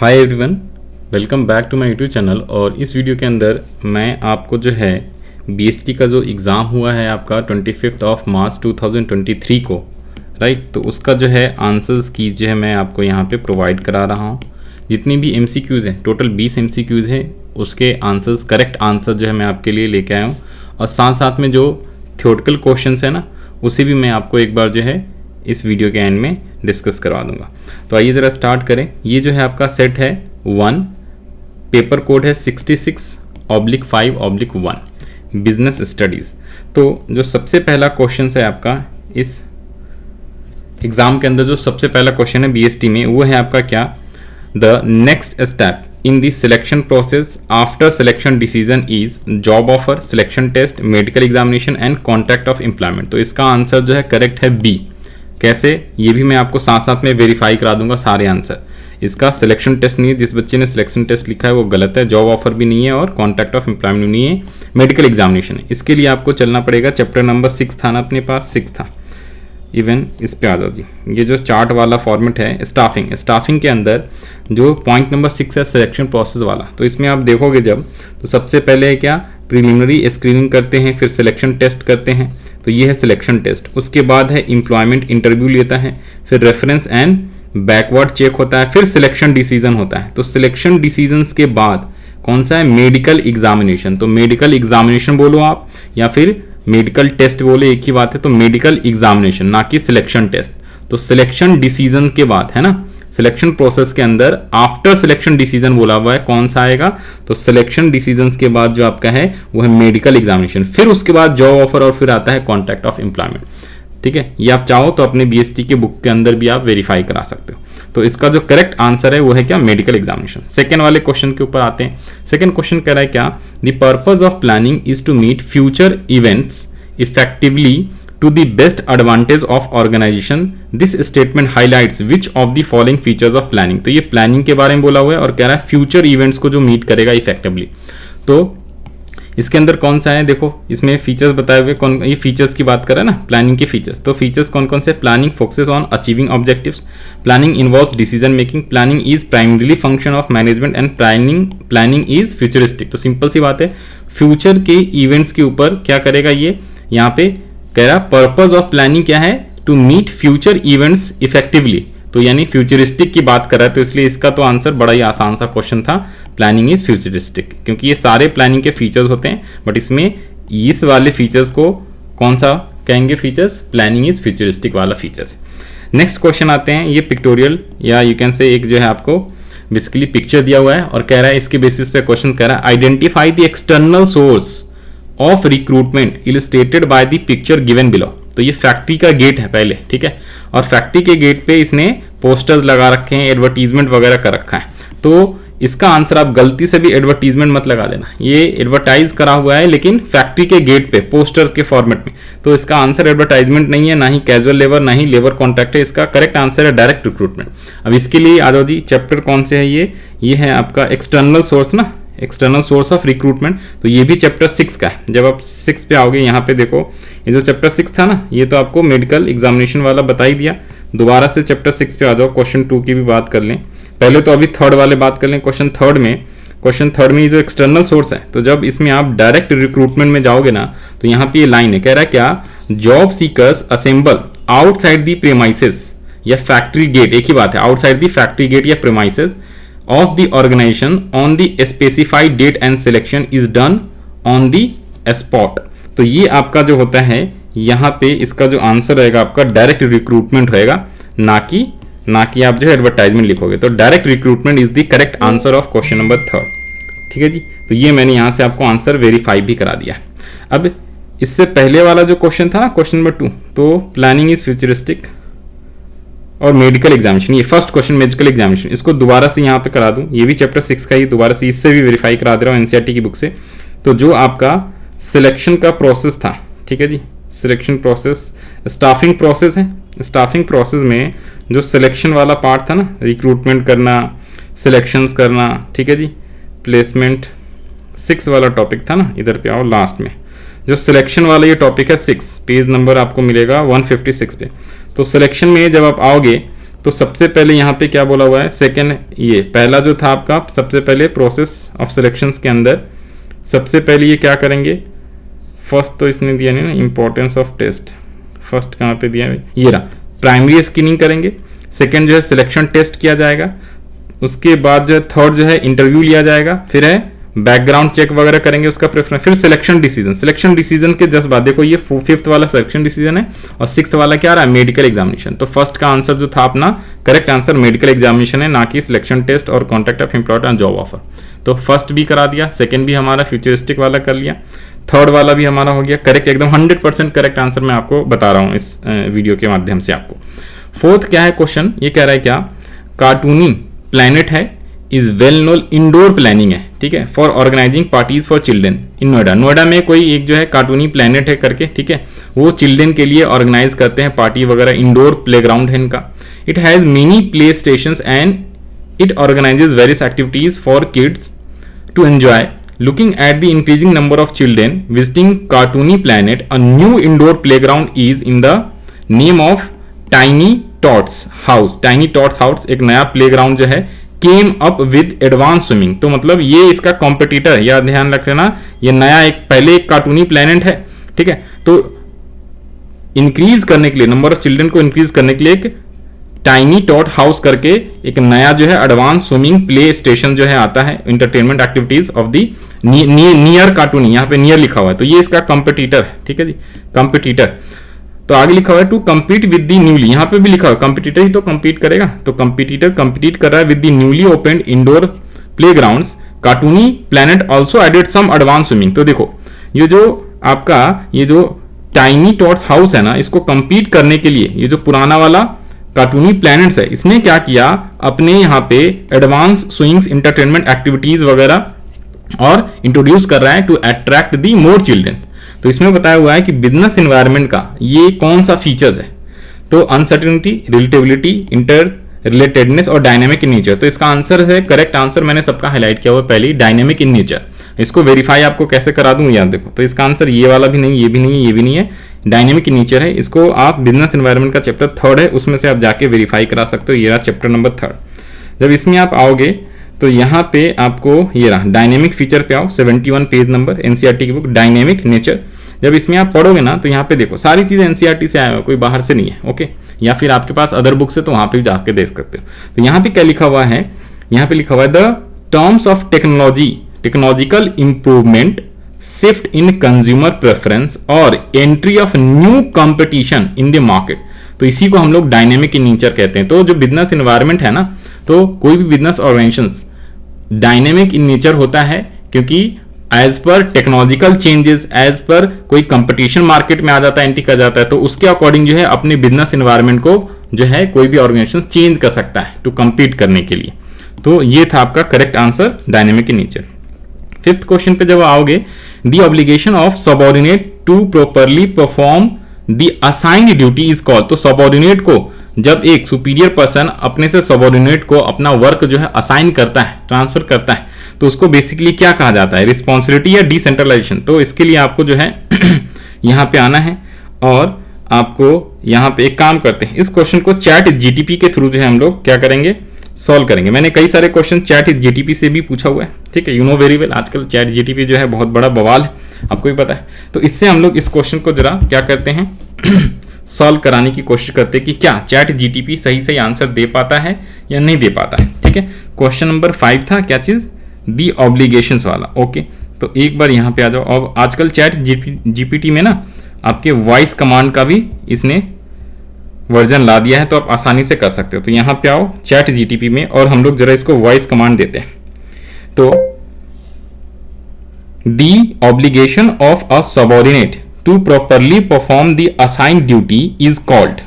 Hi everyone, welcome back to my YouTube channel. और इस video के अंदर मैं आपको जो है बीएसटी का जो एग्ज़ाम हुआ है आपका 25 मार्च 2023 को, राइट, तो उसका जो है आंसर्स की जो है मैं आपको यहाँ पे प्रोवाइड करा रहा हूँ। जितनी भी एमसीक्यूज़ हैं, टोटल 20 एमसीक्यूज़ हैं, उसके आंसर्स, करेक्ट आंसर जो है मैं आपके लिए लेके आया हूँ। और साथ साथ में जो थ्योरेटिकल क्वेश्चंस है ना, उसे भी मैं आपको एक बार जो है इस वीडियो के एंड में डिस्कस करवा दूंगा। तो आइए ज़रा स्टार्ट करें। ये जो है आपका सेट है 1, पेपर कोड है 66/5/1 बिजनेस स्टडीज़। तो जो सबसे पहला क्वेश्चन है आपका इस एग्ज़ाम के अंदर, जो सबसे पहला क्वेश्चन है बीएसटी में, वो है आपका क्या, the next step in the selection process after selection decision is job offer, selection test, medical examination and contract of employment. तो इसका आंसर जो है करेक्ट है बी। कैसे, ये भी मैं आपको साथ साथ में वेरीफाई करा दूंगा सारे आंसर। इसका सिलेक्शन टेस्ट नहीं है, जिस बच्चे ने सिलेक्शन टेस्ट लिखा है वो गलत है। जॉब ऑफर भी नहीं है और कॉन्ट्रैक्ट ऑफ एम्प्लॉयमेंट नहीं है, मेडिकल एग्जामिनेशन है। इसके लिए आपको चलना पड़ेगा, चैप्टर नंबर 6 था ना अपने पास, 6 था। इवन इस पे आ जाओ जी, ये जो चार्ट वाला फॉर्मेट है स्टाफिंग, स्टाफिंग के अंदर जो पॉइंट नंबर 6 है सिलेक्शन प्रोसेस वाला, तो इसमें आप देखोगे जब, तो सबसे पहले क्या, प्रीलिमिनरी स्क्रीनिंग करते हैं, फिर सिलेक्शन टेस्ट करते हैं, तो ये है सिलेक्शन टेस्ट। उसके बाद है एम्प्लॉयमेंट इंटरव्यू लेता है, फिर रेफरेंस एंड बैकवर्ड चेक होता है, फिर सिलेक्शन डिसीजन होता है। तो सिलेक्शन डिसीजंस के बाद कौन सा है, मेडिकल एग्जामिनेशन। तो मेडिकल एग्जामिनेशन बोलो आप या फिर मेडिकल टेस्ट बोले, एक ही बात है। तो मेडिकल एग्जामिनेशन, ना कि सिलेक्शन टेस्ट। तो सिलेक्शन डिसीजन के बाद है ना, सिलेक्शन प्रोसेस के अंदर आफ्टर सिलेक्शन डिसीजन बोला हुआ है, कौन सा आएगा, तो सिलेक्शन डिसीजंस के बाद जो आपका है वो है मेडिकल एग्जामिनेशन, फिर उसके बाद जॉब ऑफर और फिर आता है कॉन्ट्रैक्ट ऑफ एम्प्लॉयमेंट। ठीक है, ये आप चाहो तो अपने बीएसटी के बुक के अंदर भी आप वेरीफाई करा सकते हो। तो इसका जो करेक्ट आंसर है वो है क्या, मेडिकल एग्जामिनेशन। सेकेंड वाले क्वेश्चन के ऊपर आते हैं। सेकेंड क्वेश्चन कह रहा है क्या, the purpose of planning is to meet future events effectively to the best advantage of organization. This statement highlights which of the following features of planning. तो ये प्लानिंग के बारे में बोला हुआ है और कह रहा है फ्यूचर इवेंट्स को जो मीट करेगा इफेक्टिवली। तो इसके अंदर कौन सा है, देखो इसमें फीचर्स बताए हुए, कौन, ये फीचर्स की बात कर रहा है ना, प्लानिंग के फीचर्स। तो फीचर्स कौन कौन से, planning focuses on achieving objectives, planning involves decision making, planning is primarily function of management and planning is futuristic. तो सिंपल सी बात है, फ्यूचर के इवेंट्स के ऊपर क्या करेगा ये, यहाँ पे कह रहा पर्पज ऑफ प्लानिंग क्या है, to meet future events effectively. तो यानी फ्यूचरिस्टिक की बात कर रहा है, तो इसलिए इसका तो आंसर बड़ा ही आसान सा क्वेश्चन था, प्लानिंग इज फ्यूचरिस्टिक, क्योंकि ये सारे प्लानिंग के फीचर्स होते हैं, बट इसमें इस वाले फीचर्स को कौन सा कहेंगे फीचर्स, प्लानिंग इज फ्यूचरिस्टिक वाला फीचर्स। नेक्स्ट क्वेश्चन आते हैं, ये पिक्टोरियल या यू कैन से एक जो है आपको बेसिकली पिक्चर दिया हुआ है और कह रहा है इसके बेसिस पे क्वेश्चन कह रहा है, identify the external source of recruitment illustrated by the picture given below. तो ये फैक्ट्री का गेट है पहले, ठीक है, और फैक्ट्री के गेट पे इसने पोस्टर्स लगा रखे हैं, एडवर्टीजमेंट वगैरह कर रखा है। तो इसका आंसर आप गलती से भी एडवर्टीजमेंट मत लगा देना, ये एडवर्टाइज करा हुआ है लेकिन फैक्ट्री के गेट पे पोस्टर के फॉर्मेट में। तो इसका आंसर एडवर्टाइजमेंट नहीं है, ना ही कैजुअल लेबर, ना ही लेबर कॉन्ट्रैक्ट है। इसका करेक्ट आंसर है डायरेक्ट रिक्रूटमेंट। अब इसके लिए आ जाओ जी, चैप्टर कौन से है ये है आपका एक्सटर्नल सोर्स ना, एक्सटर्नल सोर्स ऑफ रिक्रूटमेंट। तो ये भी चैप्टर 6 का है। जब आप 6 पे आओगे, यहाँ पे देखो, ये जो चैप्टर 6 था ना, ये तो आपको मेडिकल एग्जामिनेशन वाला बता ही दिया। दोबारा से चैप्टर 6 पे आ जाओ, क्वेश्चन 2 की भी बात कर लें। पहले तो अभी थर्ड वाले बात कर लें। क्वेश्चन थर्ड में ये जो एक्सटर्नल सोर्स है, तो जब इसमें आप डायरेक्ट रिक्रूटमेंट में जाओगे ना, तो यहाँ पे ये लाइन है, कह रहा है क्या, job seekers assemble outside the premises या फैक्ट्री गेट, एक ही बात है, आउटसाइड द फैक्ट्री गेट या premises of the organization on the specified date and selection is done on the spot। तो ये आपका जो होता है, यहाँ पे इसका जो आंसर रहेगा आपका डायरेक्ट रिक्रूटमेंट होएगा, ना कि आप जो है एडवर्टाइजमेंट लिखोगे। तो direct recruitment is the correct answer of question number 3। ठीक है जी, तो ये मैंने यहाँ से आपको आंसर वेरीफाई भी करा दिया। अब इससे पहले वाला जो क्वेश्चन था ना, क्वेश्चन नंबर 2, तो प्लानिंग इज फ्यूचरिस्टिक और मेडिकल एग्जामिनेशन, ये फर्स्ट क्वेश्चन मेडिकल एग्जामिनेशन, इसको दोबारा से यहाँ पे करा दूं, ये भी चैप्टर 6 का ही, दोबारा से इससे भी वेरीफाई करा दे रहा हूँ एनसीईआरटी की बुक से। तो जो आपका सिलेक्शन का प्रोसेस था, ठीक है जी, सिलेक्शन प्रोसेस स्टाफिंग प्रोसेस है। स्टाफिंग प्रोसेस में जो सिलेक्शन वाला पार्ट था ना, रिक्रूटमेंट करना, सिलेक्शंस करना, ठीक है जी, प्लेसमेंट, 6 वाला टॉपिक था ना, इधर पे आओ लास्ट में, जो सिलेक्शन वाला ये टॉपिक है 6, पेज नंबर आपको मिलेगा 156 पे। तो सिलेक्शन में जब आप आओगे तो सबसे पहले यहाँ पे क्या बोला हुआ है, सेकेंड, ये पहला जो था आपका, सबसे पहले प्रोसेस ऑफ सिलेक्शंस के अंदर सबसे पहले ये क्या करेंगे, फर्स्ट तो इसने दिया नहीं ना, इंपॉर्टेंस ऑफ टेस्ट, फर्स्ट कहाँ पे दिया है, ये रहा, प्राइमरी स्क्रीनिंग करेंगे, सेकेंड जो है सिलेक्शन टेस्ट किया जाएगा, उसके बाद जो है थर्ड जो है इंटरव्यू लिया जाएगा, फिर है बैकग्राउंड चेक वगैरह करेंगे उसका प्रेफरेंस, फिर सिलेक्शन डिसीजन, सिलेक्शन डिसीजन के जस्ट बाद देखो ये फिफ्थ वाला सिलेक्शन डिसीजन है और सिक्स्थ वाला क्या रहा है, मेडिकल एग्जामिनेशन। तो फर्स्ट का आंसर जो था अपना करेक्ट आंसर मेडिकल एग्जामिनेशन है, ना कि सिलेक्शन टेस्ट और contract of employment and job offer. तो फर्स्ट भी करा दिया, सेकेंड भी हमारा फ्यूचरिस्टिक वाला कर लिया, थर्ड वाला भी हमारा हो गया करेक्ट, एकदम 100% करेक्ट आंसर मैं आपको बता रहा हूँ इस वीडियो के माध्यम से आपको। फोर्थ क्या है क्वेश्चन, ये कह रहा है क्या, कार्टूनी प्लैनेट है is well known indoor planning है, ठीक है, for organising parties for children in Noida. Noida में कोई एक जो है कार्टूनी प्लैनेट है करके, ठीक है, वो चिल्ड्रन के लिए ऑर्गेनाइज करते हैं पार्टी वगैरह, इंडोर प्लेग्राउंड है इनका। It has many play stations and it organises various activities for kids to enjoy. Looking at the increasing number of children visiting Cartoony Planet, a new indoor playground is in the name of Tiny Tots House. Tiny Tots House एक नया playground जो है came up with advanced swimming. तो मतलब ये इसका competitor है, या ध्यान रख लेना, ये नया एक पहले एक कार्टूनी प्लैनेट है, ठीक है। तो इंक्रीज करने के लिए, नंबर ऑफ चिल्ड्रन को इंक्रीज करने के लिए एक टाइनी टॉट हाउस करके एक नया जो है एडवांस स्विमिंग प्ले स्टेशन जो है आता है, entertainment activities of the near कार्टूनी, यहाँ पे नियर लिखा हुआ है, तो ये इसका कंपटीटर है, ठीक है जी, कंपटीटर। तो आगे लिखा हुआ है to compete with the newly, यहाँ पे भी लिखा हुआ है कंपटीटर ही तो कम्पीट करेगा, तो कंपटीटर कम्पीट कर रहा है with the newly open indoor playgrounds. Cartoony Planet also added some advance swimming. तो देखो ये जो आपका ये जो टाइनी टॉट्स हाउस है ना, इसको कम्पीट करने के लिए ये जो पुराना वाला कार्टूनी प्लैनेट्स है, इसने क्या किया, अपने यहाँ पे एडवांस स्विंग्स इंटरटेनमेंट एक्टिविटीज वगैरह और इंट्रोड्यूस कर रहा है to attract the more children. तो इसमें बताया हुआ है कि बिजनेस एनवायरनमेंट का ये कौन सा फीचर्स है, तो अनसर्टेनिटी, रिलेटिविटी, इंटर रिलेटेडनेस और डायनेमिक इन नेचर। तो इसका आंसर है, करेक्ट आंसर मैंने सबका हाईलाइट किया हुआ पहले, डायनेमिक इन नेचर। इसको वेरीफाई आपको कैसे करा दूं, याद देखो, तो इसका आंसर ये वाला भी नहीं, ये भी नहीं, ये भी नहीं है, डायनेमिक इन नेचर है। इसको आप बिजनेस एनवायरनमेंट का चैप्टर थर्ड है, उसमें से आप जाके वेरीफाई करा सकते हो, ये रहा चैप्टर नंबर थर्ड। जब इसमें आप आओगे तो यहाँ पे आपको ये रहा डायनेमिक फीचर पे आओ, 71 पेज नंबर, एनसीईआरटी की बुक डायनेमिक नेचर। जब इसमें आप पढ़ोगे ना तो यहाँ पे देखो सारी चीजें एनसीईआरटी से आए हुए, कोई बाहर से नहीं है, ओके, या फिर आपके पास अदर बुक्स है तो वहां पे जाके देख सकते हो। तो यहाँ पे क्या लिखा हुआ है, यहाँ पे लिखा हुआ है the terms of technology, technological improvement, shift in consumer preference और entry of new competition in the market. तो इसी को हम लोग डायनेमिक इन नेचर कहते हैं। तो जो बिजनेस एनवायरनमेंट है ना, तो कोई भी business organisations dynamic in nature होता है, क्योंकि as per technological changes, as per कोई कंपटीशन मार्केट में आ जाता है, एंट्री कर जाता है, तो उसके अकॉर्डिंग जो है अपने बिजनेस एनवायरनमेंट को जो है कोई भी ऑर्गेनाइजेशन चेंज कर सकता है टू कम्पीट करने के लिए। तो ये था आपका correct answer, dynamic in nature. Fifth question पे जब आओगे, the obligation of subordinate to properly perform the assigned duty is called. तो सबऑर्डिनेट को जब एक सुपीरियर पर्सन अपने से सबऑर्डिनेट को अपना वर्क जो है असाइन करता है, ट्रांसफर करता है, तो उसको बेसिकली क्या कहा जाता है, रिस्पॉन्सिबिलिटी या डिसेंट्रलाइजेशन। तो इसके लिए आपको जो है यहाँ पे आना है और आपको यहाँ पे एक काम करते हैं, इस क्वेश्चन को चैट जीटीपी के थ्रू जो है हम लोग क्या करेंगे, सॉल्व करेंगे। मैंने कई सारे क्वेश्चन चैट जीटीपी से भी पूछा हुआ है, ठीक है, यू नो वेरी वेल, आजकल चैट जीटीपी जो है बहुत बड़ा बवाल है, आपको भी पता है। तो इससे हम लोग इस क्वेश्चन को जरा क्या करते हैं सॉल्व कराने की कोशिश करते हैं कि क्या चैट जीटीपी सही सही आंसर दे पाता है या नहीं दे पाता है, ठीक है। क्वेश्चन नंबर 5 था क्या चीज, दी ऑब्लिगेशंस वाला, ओके। तो एक बार यहाँ पे आ जाओ। अब आजकल चैट जीपीटी में ना आपके वॉइस कमांड का भी इसने वर्जन ला दिया है, तो आप आसानी से कर सकते हो। तो यहाँ पे आओ चैट जीटीपी में और हम लोग जरा इसको वॉइस कमांड देते हैं। तो the obligation of a subordinate to properly perform the assigned duty is called,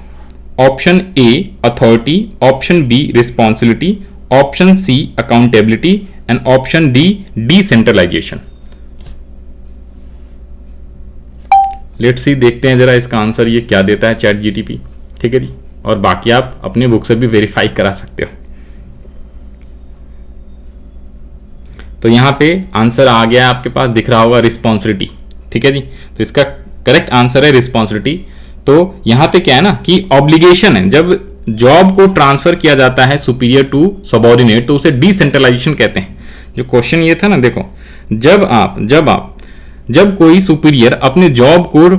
option A authority, option B responsibility, option C accountability and option D decentralisation. Let's see, देखते हैं जरा इसका आंसर ये क्या देता है चैट जीटीपी, ठीक है जी। और बाकी आप अपने बुक से भी वेरीफाई करा सकते हो। तो यहां पे आंसर आ गया आपके पास, दिख रहा होगा रिस्पॉन्सिबिलिटी, ठीक है जी। तो इसका करेक्ट आंसर है रिस्पॉन्सिबिलिटी। तो यहां पे क्या है ना कि ऑब्लिगेशन है, जब जॉब को ट्रांसफर किया जाता है सुपीरियर टू सबऑर्डिनेट तो उसे डिसेंट्रलाइजेशन कहते हैं। जो क्वेश्चन ये था ना, देखो जब कोई सुपीरियर अपने जॉब को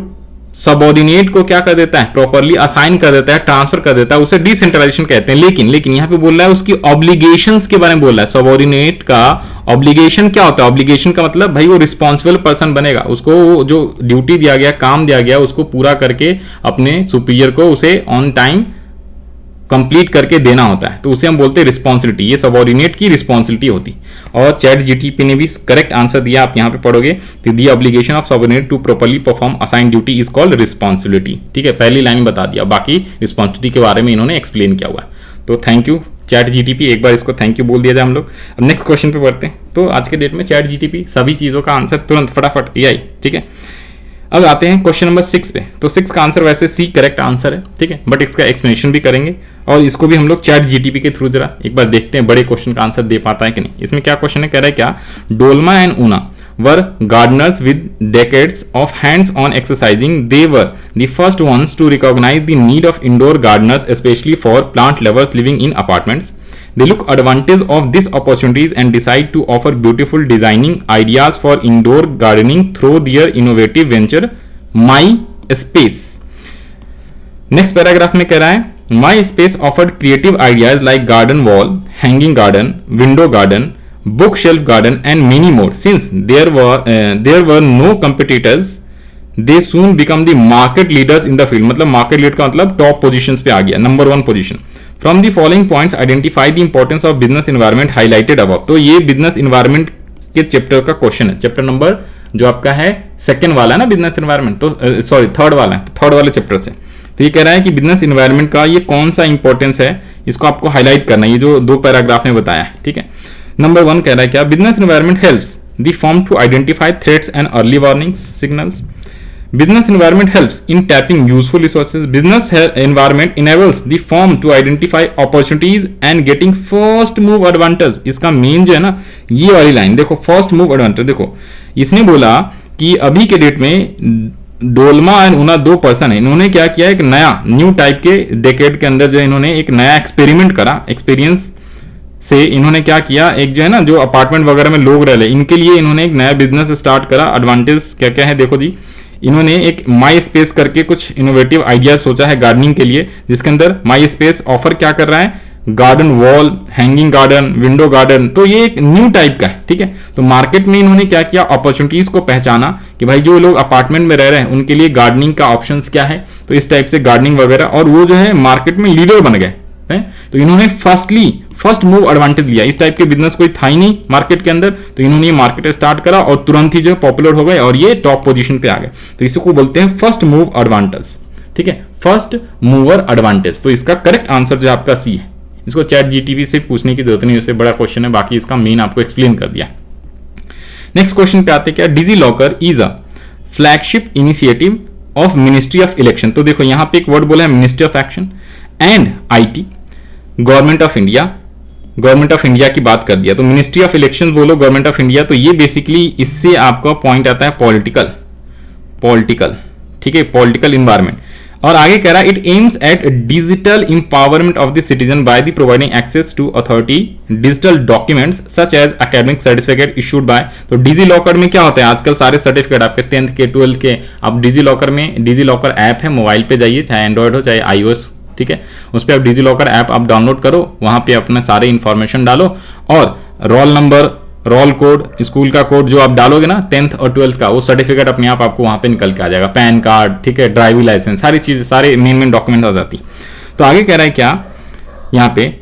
सबऑर्डिनेट को क्या कर देता है, प्रॉपरली असाइन कर देता है, ट्रांसफर कर देता है, उसे डिसेंट्रलाइजेशन कहते हैं। लेकिन यहां पे बोल रहा है उसकी ऑब्लिगेशंस के बारे में बोल रहा है। सबऑर्डिनेट का ऑब्लिगेशन क्या होता है? ऑब्लिगेशन का मतलब भाई वो रिस्पॉन्सिबल पर्सन बनेगा, उसको जो ड्यूटी दिया गया, काम दिया गया, उसको पूरा करके अपने सुपीरियर को उसे ऑन टाइम कंप्लीट करके देना होता है, तो उसे हम बोलते हैं रिस्पॉन्सिबिलिटी। ये सबऑर्डिनेट की रिस्पॉन्सिबिलिटी होती। और चैट जीटीपी ने भी करेक्ट आंसर दिया, आप यहां पे पढ़ोगे तो the obligation of subordinate to properly perform assign duty is called responsibility. ठीक है, पहली लाइन बता दिया, बाकी रिस्पॉन्सिबिलिटी के बारे में इन्होंने एक्सप्लेन किया हुआ है। तो थैंक यू चैट जीटीपी, एक बार इसको थैंक यू बोल दिया जाए हम लोग। अब नेक्स्ट क्वेश्चन पे बढ़ते हैं। तो आज के डेट में चैट जीटीपी सभी चीजों का आंसर तुरंत फटाफट एआई। ठीक है, अब आते हैं क्वेश्चन नंबर 6 पे। तो 6 का आंसर वैसे सी करेक्ट आंसर है, ठीक है, बट इसका एक्सप्लेनेशन भी करेंगे और इसको भी हम लोग चैट जीटीपी के थ्रू जरा एक बार देखते हैं बड़े क्वेश्चन का आंसर दे पाता है कि नहीं। इसमें क्या क्वेश्चन है, कह रहा है क्या, Dolma and Una were Gardner's with decades of hands on exercising. They were the first ones to recognize the need of indoor gardeners, especially for plant lovers living in apartments. They look advantage of these opportunities and decide to offer beautiful designing ideas for indoor gardening through their innovative venture My Space. Next paragraph में कह रहा है, My Space offered creative ideas like garden wall, hanging garden, window garden, bookshelf garden and many more. Since there were no competitors, they soon become the market leaders in the field. मतलब market lead का मतलब top positions पे आ गया, number 1 position. From the following points identify the importance of business environment highlighted above. तो ये business environment के chapter का question है, चैप्टर नंबर जो आपका है सेकंड वाला है ना बिजनेस एनवायरनमेंट, तो सॉरी थर्ड वाला है, तो थर्ड वाले चैप्टर से। तो ये कह रहा है कि बिजनेस एनवायरनमेंट का ये कौन सा इंपॉर्टेंस है, इसको आपको हाईलाइट करना है, ये जो 2 पैराग्राफ में बताया है। ठीक है, नंबर 1 कह रहा है क्या, business environment helps the firm to identify threats and early warning signals. Business environment helps in tapping useful resources. Business environment enables the firm to identify opportunities and getting first move advantage. इसका main जो है ना ये वाली line देखो, first move advantage. देखो इसने बोला कि अभी के डेट में डोल्मा एंड ऊना 2 पर्सन है, इन्होंने क्या किया, एक नया न्यू टाइप के डेकेड के अंदर जो इन्होंने एक नया एक्सपेरिमेंट करा। एक्सपीरियंस से इन्होंने क्या किया, एक जो है ना जो अपार्टमेंट वगैरह में लोग रह रहे इनके लिए इन्होंने एक नया बिजनेस स्टार्ट करा। एडवांटेज क्या क्या है देखो जी, इन्होंने एक माई स्पेस करके कुछ इनोवेटिव आइडिया सोचा है गार्डनिंग के लिए, जिसके अंदर माई स्पेस ऑफर क्या कर रहा है, garden wall, hanging garden, window garden. तो ये एक न्यू टाइप का है। ठीक है, तो मार्केट में इन्होंने क्या किया, अपॉर्चुनिटीज को पहचाना कि भाई जो लोग अपार्टमेंट में रह रहे हैं उनके लिए गार्डनिंग का ऑप्शंस क्या है, तो इस टाइप से गार्डनिंग वगैरह, और वो जो है मार्केट में लीडर बन गए। तो इन्होंने फर्स्ट मूव एडवांटेज लिया। इस टाइप के बिजनेस कोई था ही नहीं मार्केट के अंदर, तो इन्होंने ये मार्केट स्टार्ट करा और तुरंत ही जो पॉपुलर हो गए और ये टॉप पोजीशन पे आ गए। तो इसको बोलते हैं फर्स्ट मूव एडवांटेज। ठीक है, फर्स्ट मूवर एडवांटेज। तो इसका करेक्ट आंसर जो आपका सी है। इसको चैट जीटीपी से पूछने की जरूरत नहीं, उससे बड़ा क्वेश्चन है, बाकी इसका मेन आपको एक्सप्लेन कर दिया। नेक्स्ट क्वेश्चन पे आते क्या, DigiLocker is a flagship initiative of ministry of election. तो देखो यहां पे एक वर्ड बोला है ministry of action and IT, government of India. Government of India की बात कर दिया तो मिनिस्ट्री ऑफ इलेक्शन बोलो, गवर्नमेंट ऑफ इंडिया, तो ये बेसिकली इससे आपका पॉइंट आता है पॉलिटिकल। ठीक है, पॉलिटिकल इन्वायरमेंट। और आगे कह रहा है it aims at digital empowerment of the citizen by the providing access to authority digital documents such as academic certificate issued by. तो डिजी लॉकर में क्या होता है, आजकल सारे सर्टिफिकेट आपके 10th के 12th के आप डिजी लॉकर में, डिजी लॉकर ऐप है, मोबाइल पे जाइए, चाहे एंड्रॉइड हो चाहे iOS, ठीक है, उस पर आप डिजी लॉकर ऐप आप डाउनलोड करो, वहां पे अपने सारे इंफॉर्मेशन डालो और roll number, roll code, school का कोड जो आप डालोगे ना 10th और 12th का, वो सर्टिफिकेट अपने आप आपको वहां पे निकल के आ जाएगा, पैन कार्ड, ठीक है, ड्राइविंग लाइसेंस, सारी चीज, सारे मेन डॉक्यूमेंट आ जाती। तो आगे कह रहा है क्या यहाँ पे,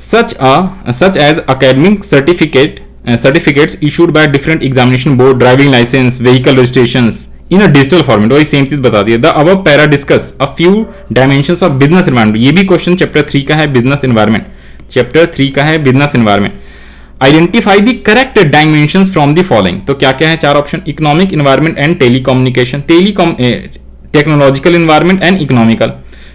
such as academic certificates issued by different examination board, driving licence, vehicle registrations in a digital format. वही सेम चीज बता दिया। The above para discuss a few dimensions of business environment. ये भी क्वेश्चन चैप्टर 3 का है, बिजनेस एनवायरनमेंट, चैप्टर 3 का है business environment. Identify the correct dimensions from the following. तो क्या क्या है 4 option, economic environment and telecommunication, technological environment and economical,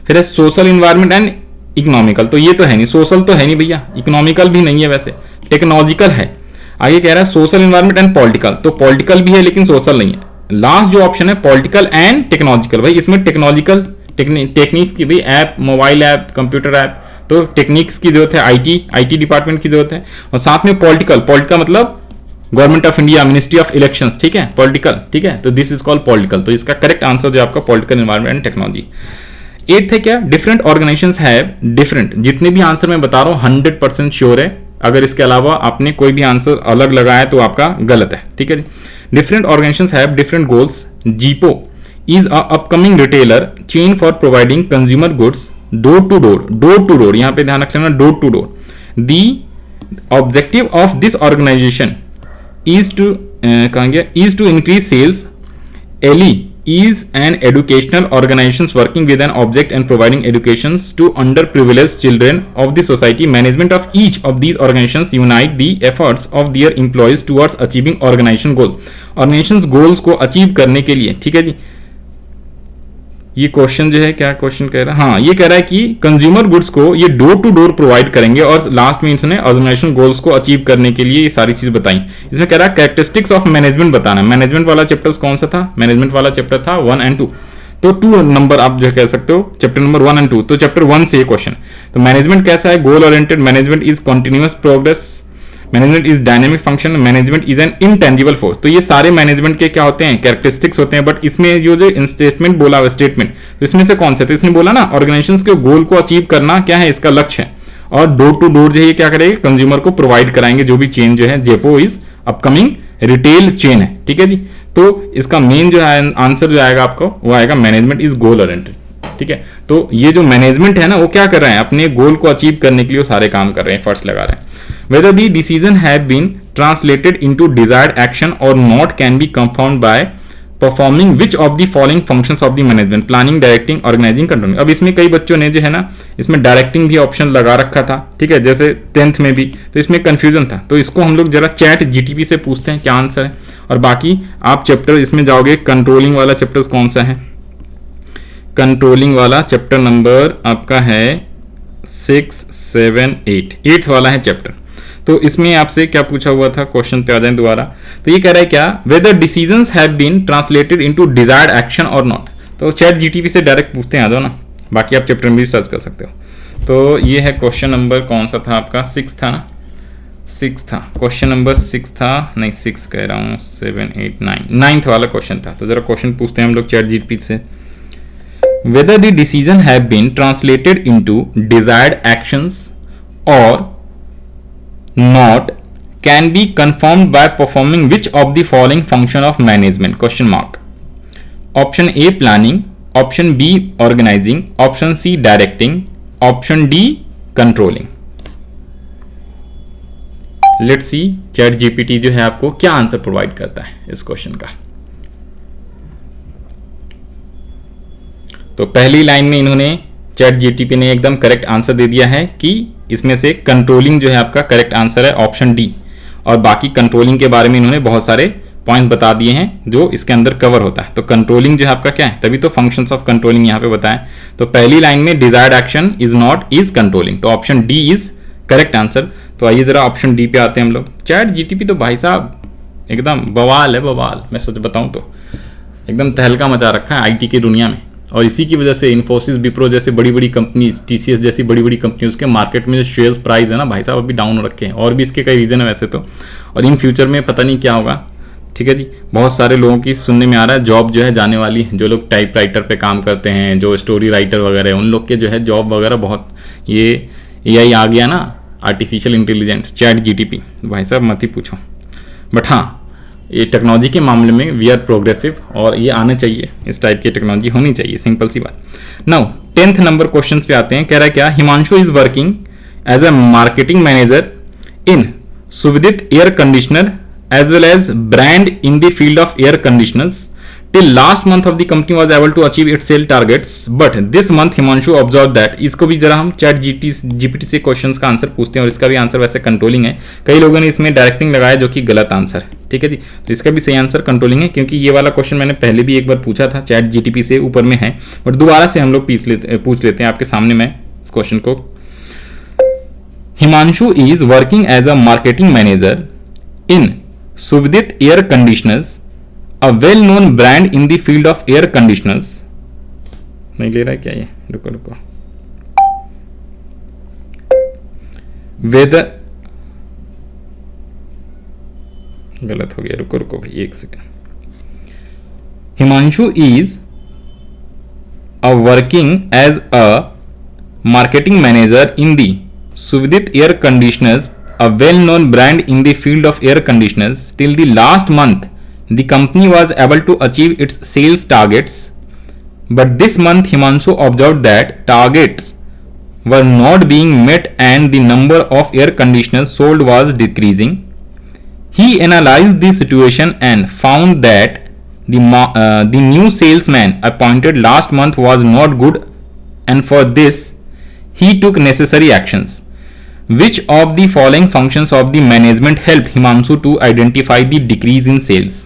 फिर है सोशल एनवायरनमेंट एंड इकोनॉमिकल। तो ये तो है नहीं, सोशल तो है नहीं भैया, इकोनॉमिकल भी नहीं है, वैसे टेक्नोलॉजिकल है। आगे कह रहा है सोशल एनवायरनमेंट एंड पॉलिटिकल, तो पॉलिटिकल भी है लेकिन सोशल नहीं है। लास्ट जो ऑप्शन है पॉलिटिकल एंड टेक्नोलॉजिकल, भाई इसमें टेक्नोलॉजिकल टेक्निक्स की भी app, mobile app, computer app, तो टेक्निक्स की जरूरत है, आईटी डिपार्टमेंट की जरूरत है, और साथ में पॉलिटिकल मतलब government of India, ministry of elections, ठीक है, पॉलिटिकल, ठीक है, तो दिस इज कॉल्ड पॉलिटिकल। तो इसका करेक्ट आंसर जो आपका political environment and technology. 8th है क्या, डिफरेंट ऑर्गेनाइजेशंस हैव डिफरेंट। जितने भी आंसर मैं बता रहा हूं 100% श्योर है, अगर इसके अलावा आपने कोई भी आंसर अलग लगाया तो आपका गलत है, ठीक है। Different organisations have different goals. Jeepo is a upcoming retailer chain for providing consumer goods door to door, यहां पे ध्यान रख लेना, door to door. The objective of this organisation is to increase sales. ELI is an educational organizations working with an object and providing educations to underprivileged children of the society. Management of each of these organizations unite the efforts of their employees towards achieving organization goal. Organizations goals को achieve करने के लिए, ठीक है जी। ये question जो है, क्या क्वेश्चन कह रहा है, हाँ ये कह रहा है कि कंज्यूमर गुड्स को ये डोर टू डोर प्रोवाइड करेंगे, और लास्ट में इसने ऑर्गेनाइजेशन गोल्स को अचीव करने के लिए ये सारी चीज बताई। इसमें कह रहा है कैरेक्टरिस्टिक्स ऑफ मैनेजमेंट बताना। मैनेजमेंट वाला चैप्टर कौन सा था, मैनेजमेंट वाला चैप्टर था 1 and 2, तो 2 नंबर आप जो कह सकते हो, चैप्टर नंबर 1 and 2, तो चैप्टर 1 से ये क्वेश्चन। तो मैनेजमेंट कैसा है, goal oriented, management is continuous progress, management is dynamic function, management is an intangible force. तो ये सारे मैनेजमेंट के क्या होते हैं, कैरेक्टरिस्टिक्स होते हैं। बट इसमें जो स्टेटमेंट बोला हुआ स्टेटमेंट, तो इसमें से कौन सा, तो इसने बोला ना ऑर्गेनाइजेशंस के गोल को अचीव करना क्या है, इसका लक्ष्य है, और डोर टू डोर जो है क्या करेंगे, कंज्यूमर को प्रोवाइड कराएंगे, जो भी चेन जो है, जेपो इज अपकमिंग रिटेल चेन है, ठीक है जी। तो इसका मेन जो है आंसर जो आएगा आपको, वो आएगा मैनेजमेंट इज गोल ओरिएंटेड, ठीक है। तो ये जो मैनेजमेंट है ना, वो क्या कर रहे हैं, अपने गोल को अचीव करने के लिए वो सारे काम कर रहे हैं, एफर्ट्स लगा रहे हैं। Whether the decision have been translated into desired action or not can be confirmed by performing which of the following functions of the management: planning, directing, organizing, controlling। अब इसमें कई बच्चों ने जो है ना, इसमें डायरेक्टिंग भी ऑप्शन लगा रखा था, ठीक है, जैसे 10th में भी, तो इसमें कंफ्यूजन था। तो इसको हम लोग जरा चैट जीटीपी से पूछते हैं क्या आंसर है, और बाकी आप चैप्टर इसमें जाओगे, कंट्रोलिंग वाला चैप्टर कौन सा है, कंट्रोलिंग वाला चैप्टर नंबर आपका है 6, 7, 8, 8th वाला है चैप्टर। तो इसमें आपसे क्या पूछा हुआ था, क्वेश्चन पे आ जाए दोबारा। तो ये कह रहा है क्या, whether decisions have been translated into desired action और नॉट। तो चैट जीटीपी से डायरेक्ट पूछते हैं, आ जाओ ना, बाकी आप चैप्टर में भी सर्च कर सकते हो। तो ये है क्वेश्चन नंबर कौन सा था आपका, 6 था ना, 6 था, क्वेश्चन नंबर 6 था, नहीं 6 कह रहा हूँ, 7, 8, 9, 9th वाला क्वेश्चन था। तो जरा क्वेश्चन पूछते हैं हम लोग चैट जीटीपी से। Whether the decision have been translated into desired actions or not can be confirmed by performing which of the following function of management, question mark. Option A planning, option B organizing, option C directing, option D controlling. Let's see chat GPT जो है आपको क्या answer provide करता है इस question का। तो पहली लाइन में इन्होंने चैट जीटीपी ने एकदम करेक्ट आंसर दे दिया है कि इसमें से कंट्रोलिंग जो है आपका करेक्ट आंसर है, ऑप्शन डी। और बाकी कंट्रोलिंग के बारे में इन्होंने बहुत सारे पॉइंट्स बता दिए हैं जो इसके अंदर कवर होता है। तो कंट्रोलिंग जो है आपका क्या है, तभी तो फंक्शंस ऑफ कंट्रोलिंग यहाँ पे बताएं। तो पहली लाइन में desired action is not is controlling, तो option D is correct answer. तो आइए जरा ऑप्शन डी पे आते हैं हम लोग। चैट जीटीपी तो भाई साहब एकदम बवाल है, बवाल। मैं सच बताऊं तो एकदम तहलका मचा रखा है आईटी की दुनिया में, और इसी की वजह से इन्फोसिस, विप्रो जैसे बड़ी बड़ी कंपनी, टीसीएस जैसी बड़ी बड़ी कंपनी, उसके मार्केट में जो शेयर्स प्राइस है ना भाई साहब अभी डाउन हो रखे हैं। और भी इसके कई रीजन है वैसे तो, और इन फ्यूचर में पता नहीं क्या होगा, ठीक है जी। बहुत सारे लोगों की सुनने में आ रहा है जॉब जो है जाने वाली है, जो लोग टाइप राइटर पे काम करते हैं, जो स्टोरी राइटर वगैरह है, उन लोग के जो है जॉब वगैरह बहुत, ये एआई आ गया ना, आर्टिफिशियल इंटेलिजेंस, चैट जीटीपी, भाई साहब मत ही पूछो। बट हाँ, ये टेक्नोलॉजी के मामले में वी आर प्रोग्रेसिव, और ये आने चाहिए, इस टाइप की टेक्नोलॉजी होनी चाहिए, सिंपल सी बात। नाउ 10th नंबर क्वेश्चन पे आते हैं। कह रहा है क्या, Himanshu is working as a marketing manager in Suvidit air conditioner as well as brand in the field of air conditioners till last month of the company was able to achieve its sale targets, but this month Himanshu observed that। इसको भी जरा हम chat GPT से questions का answer पूछते हैं, और इसका भी आंसर वैसे कंट्रोलिंग है। कई लोगों ने इसमें डायरेक्टिंग लगाया जो कि गलत आंसर है, ठीक है जी। तो इसका भी सही आंसर कंट्रोलिंग है, क्योंकि ये वाला क्वेश्चन मैंने पहले भी एक बार पूछा था चैट जीटीपी से, ऊपर में है, बट दोबारा से हम लोग पूछ लेते हैं आपके सामने मैं इस क्वेश्चन को। Himanshu is working as a marketing manager in Suvidit air conditioners, a well-known brand in the field of air conditioners। नहीं ले रहा है क्या ये, रुको रुको, वेदर, गलत हो गया, रुको रुको भाई एक second. Himanshu is a working as a marketing manager in the Suvidit Air Conditioners, a well-known brand in the field of air conditioners. Till the last month, the company was able to achieve its sales targets. But this month, Himanshu observed that targets were not being met and the number of air conditioners sold was decreasing. He analyzed the situation and found that the new salesman appointed last month was not good, and for this, he took necessary actions. Which of the following functions of the management helped Himanshu to identify the decrease in sales?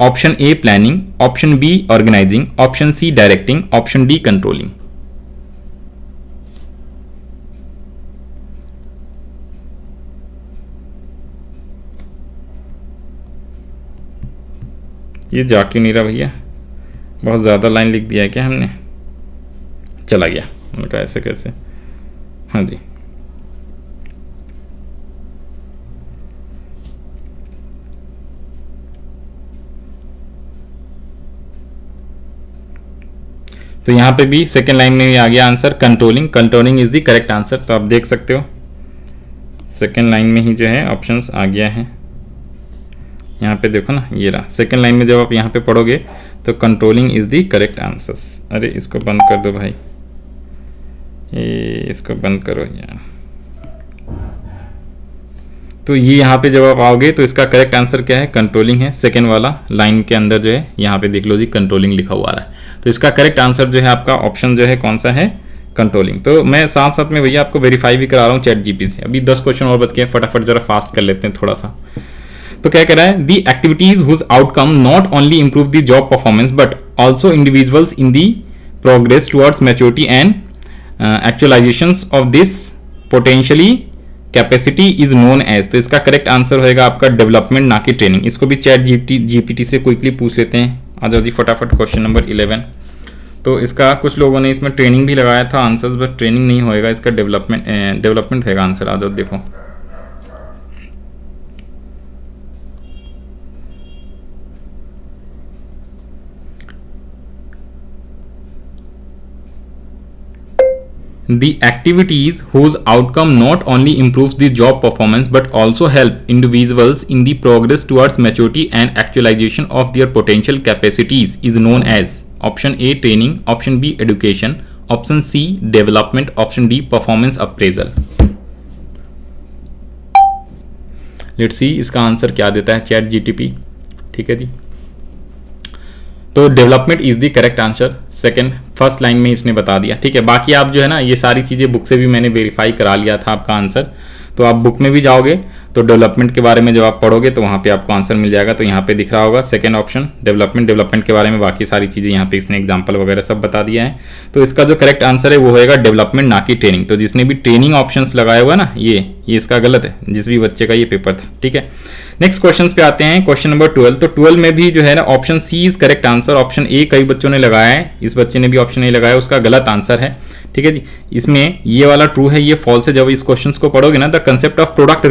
Option A planning, option B organizing, option C directing, option D controlling. ये जा क्यों नहीं रहा भैया, बहुत ज़्यादा line लिख दिया है क्या हमने, चला गया, मैंने कहा ऐसे कैसे, हाँ जी। तो यहाँ पे भी सेकेंड लाइन में भी आ गया answer controlling, controlling is the correct answer. तो आप देख सकते हो सेकेंड लाइन में ही जो है ऑप्शंस आ गया है, यहाँ पे देखो ना, ये रहा सेकेंड लाइन में। जब आप यहाँ पे पढ़ोगे तो controlling is the correct answers. अरे इसको बंद कर दो भाई, ये इसको बंद करो यार। तो ये यहाँ पे जब आप आओगे तो इसका करेक्ट आंसर क्या है, कंट्रोलिंग है। सेकेंड वाला लाइन के अंदर जो है यहाँ पे देख लो जी कंट्रोलिंग लिखा हुआ रहा है। तो इसका करेक्ट आंसर जो है आपका ऑप्शन जो है कौन सा है, कंट्रोलिंग। तो मैं साथ साथ में भैया आपको वेरीफाई भी करा रहा हूँ चैट जीपीटी से। अभी 10 क्वेश्चन और बच गए, फटाफट जरा फास्ट कर लेते हैं थोड़ा सा। तो क्या कह रहा है, the activities whose outcome not only improve the job performance but also individuals in the progress towards maturity and actualisations of this potentially capacity is known as. तो इसका करेक्ट आंसर होएगा आपका डेवलपमेंट, ना कि ट्रेनिंग। इसको भी chat GPT से quickly पूछ लेते हैं। आ जाओ जी फटाफट क्वेश्चन नंबर 11। तो इसका कुछ लोगों ने इसमें ट्रेनिंग भी लगाया था आंसर्स, बट ट्रेनिंग नहीं होएगा, इसका डेवलपमेंट होएगा आंसर। आ जाओ देखो, the activities whose outcome not only improves the job performance but also help individuals in the progress towards maturity and actualization of their potential capacities is known as option A training, option B education, option C development, option D performance appraisal। Let's see इसका answer क्या देता है chat GTP. ठीक है जी, तो development is the correct answer. Second first line में इसने बता दिया। ठीक है, बाकी आप जो है ना ये सारी चीज़ें बुक से भी मैंने वेरीफाई करा लिया था आपका आंसर। तो आप बुक में भी जाओगे तो डेवलपमेंट के बारे में जब आप पढ़ोगे तो वहाँ पे आपको आंसर मिल जाएगा। तो यहाँ पे दिख रहा होगा सेकंड ऑप्शन डेवलपमेंट के बारे में बाकी सारी चीज़ें यहाँ पे इसने एग्जाम्पल वगैरह सब बता दिया है। तो इसका जो करेक्ट आंसर है वो होएगा डेवलपमेंट, ना कि ट्रेनिंग। तो जिसने भी ट्रेनिंग ऑप्शंस लगाया हुआ ना ये इसका गलत है, जिस भी बच्चे का ये पेपर था। ठीक है, नेक्स्ट क्वेश्चन पे आते हैं, क्वेश्चन नंबर 12। तो 12 में भी जो है ना option C is correct answer. Option A कई बच्चों ने लगाया है, इस बच्चे ने भी ऑप्शन ए लगाया, उसका गलत आंसर है। ठीक है जी, इसमें ये वाला ट्रू है, ये फॉल्स है। जब इस क्वेश्चंस को पढ़ोगे ना, the concept of product